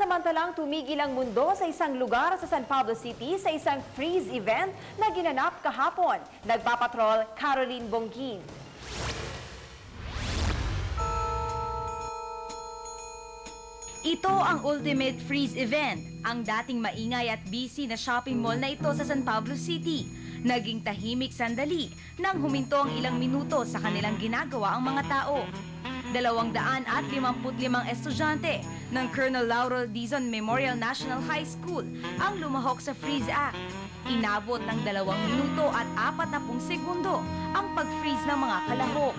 Pansamantalang tumigil ang mundo sa isang lugar sa San Pablo City sa isang freeze event na ginanap kahapon. Nagpapatrol, Caroline Bongkin. Ito ang Ultimate Freeze Event, ang dating maingay at busy na shopping mall na ito sa San Pablo City. Naging tahimik sandali nang huminto ang ilang minuto sa kanilang ginagawa ang mga tao. 255 estudyante ng Colonel Laurel Dizon Memorial National High School ang lumahok sa Freeze Act. Inabot ng 2 minuto at 40 segundo ang pag-freeze ng mga kalahok.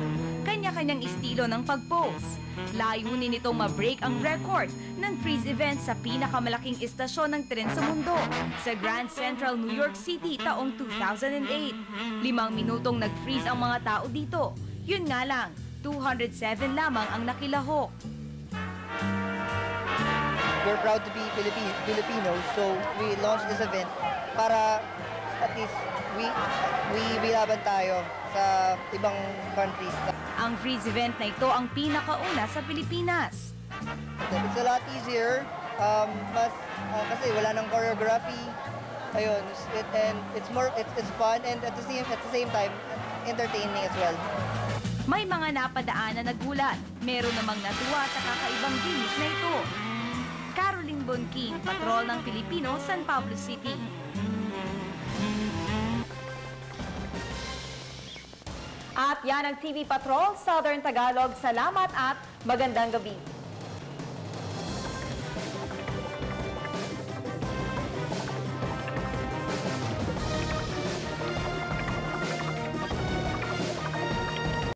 Kanya-kanyang estilo ng pag-pose. Layunin nitong ma-break ang record ng freeze event sa pinakamalaking istasyon ng tren sa mundo sa Grand Central, New York City taong 2008. 5 minutong nag-freeze ang mga tao dito. Yun nga lang, 207 lamang ang nakilahok. We're proud to be Filipinos, so we launched this event para at least we laban tayo sa ibang countries. Ang freeze event na ito ang pinakauna sa Pilipinas. It's a lot easier, kasi wala nang choreography. Ayun, it's fun and at the same time entertaining as well. May mga napadaan na nagulat. Meron namang natuwa sa kakaibang gimmick na ito. Caroline Bongkin, Patrol ng Pilipino, San Pablo City. At yan ang TV Patrol, Southern Tagalog. Salamat at magandang gabi.